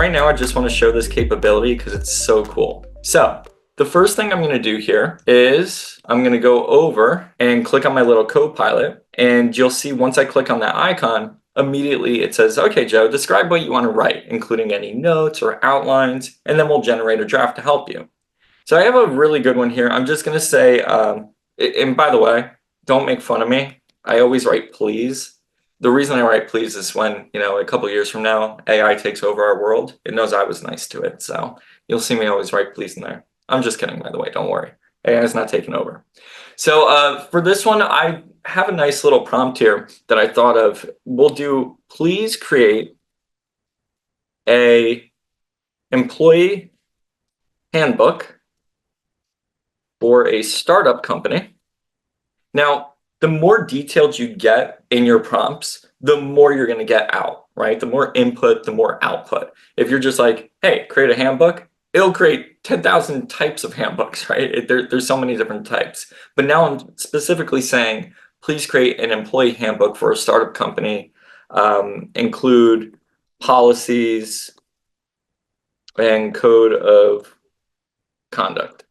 right now I just want to show this capability because it's so cool. So the first thing I'm going to do here is I'm going to go over and click on my little Copilot, and you'll see once I click on that icon, immediately it says, okay, Joe, describe what you want to write, including any notes or outlines, and then we'll generate a draft to help you. So I have a really good one here. I'm just going to say, and by the way, don't make fun of me. I always write please. The reason I write please is when, a couple years from now, AI takes over our world. It knows I was nice to it. So you'll see me always write please in there. I'm just kidding, by the way. Don't worry. AI is not taking over. So for this one, I have a nice little prompt here that I thought of. We'll do, please create a employee handbook for a startup company. Now, the more detailed you get in your prompts, the more you're going to get out, right? The more input, the more output. If you're just like, hey, create a handbook, it'll create 10,000 types of handbooks, right? There's so many different types. But now I'm specifically saying, please create an employee handbook for a startup company, include policies and code of conduct.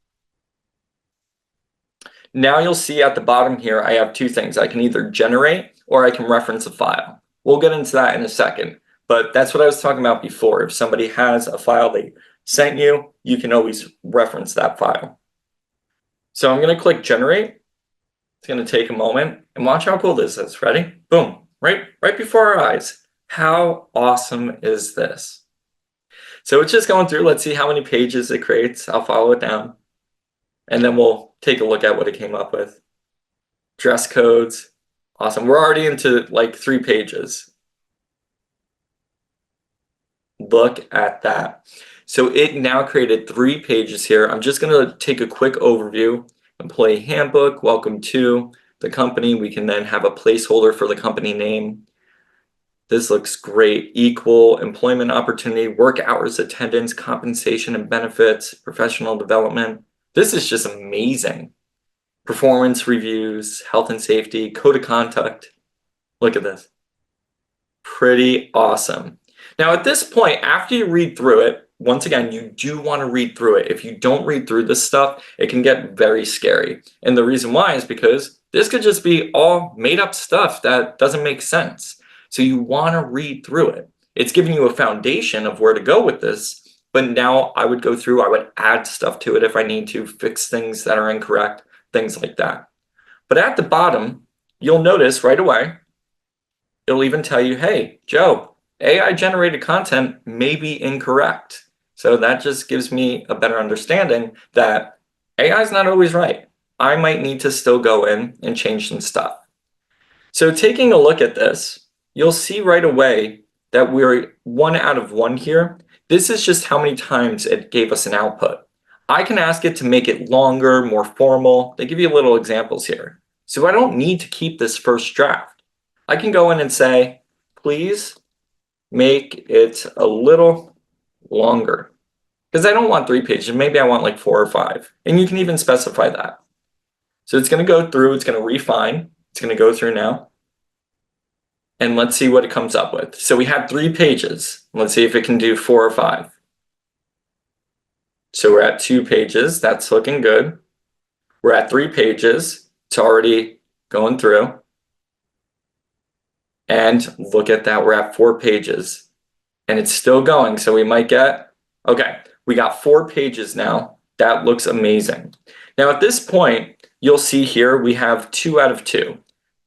Now you'll see at the bottom here, I have two things. I can either generate or I can reference a file. We'll get into that in a second, but that's what I was talking about before. If somebody has a file they sent you, you can always reference that file. So I'm going to click generate. It's going to take a moment and watch how cool this is. Ready? Boom, right before our eyes. How awesome is this? So it's just going through. Let's see how many pages it creates. I'll follow it down. And then we'll take a look at what it came up with. Dress codes. Awesome. We're already into like 3 pages. Look at that. So it now created 3 pages here. I'm just going to take a quick overview. Employee handbook, welcome to the company. We can then have a placeholder for the company name. This looks great. Equal employment opportunity, work hours, attendance, compensation and benefits, professional development. This is just amazing. Performance reviews, health and safety, code of conduct. Look at this. Pretty awesome. Now at this point, after you read through it, once again, you do want to read through it. If you don't read through this stuff, it can get very scary. And the reason why is because this could just be all made up stuff that doesn't make sense. So you want to read through it. It's giving you a foundation of where to go with this. But now I would go through, I would add stuff to it if I need to, fix things that are incorrect, things like that. But at the bottom, you'll notice right away, it'll even tell you, hey, Joe, AI generated content may be incorrect. So that just gives me a better understanding that AI is not always right. I might need to still go in and change some stuff. So taking a look at this, you'll see right away that we're 1 out of 1 here. This is just how many times it gave us an output. I can ask it to make it longer, more formal. They give you little examples here. So I don't need to keep this first draft. I can go in and say, please make it a little longer. Because I don't want 3 pages. Maybe I want like 4 or 5. And you can even specify that. So it's going to go through. It's going to refine. It's going to go through now. And let's see what it comes up with. So we had 3 pages. Let's see if it can do 4 or 5. So we're at 2 pages. That's looking good. We're at 3 pages. It's already going through. And look at that. We're at 4 pages. And it's still going. So we might get, okay, we got 4 pages now. That looks amazing. Now at this point, you'll see here we have 2 out of 2.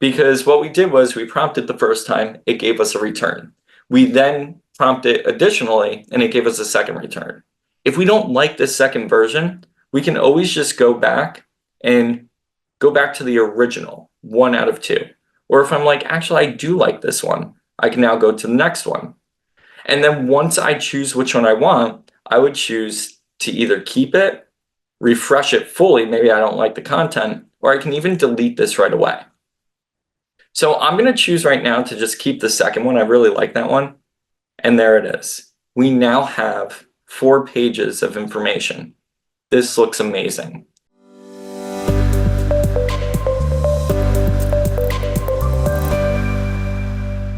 Because what we did was we prompted the first time, it gave us a return. We then prompted additionally, and it gave us a second return. If we don't like this second version, we can always just go back and go back to the original, 1 out of 2. Or if I'm like, actually, I do like this one, I can now go to the next one. And then once I choose which one I want, I would choose to either keep it, refresh it fully, maybe I don't like the content, or I can even delete this right away. So I'm going to choose right now to just keep the second one. I really like that one. And there it is. We now have 4 pages of information. This looks amazing.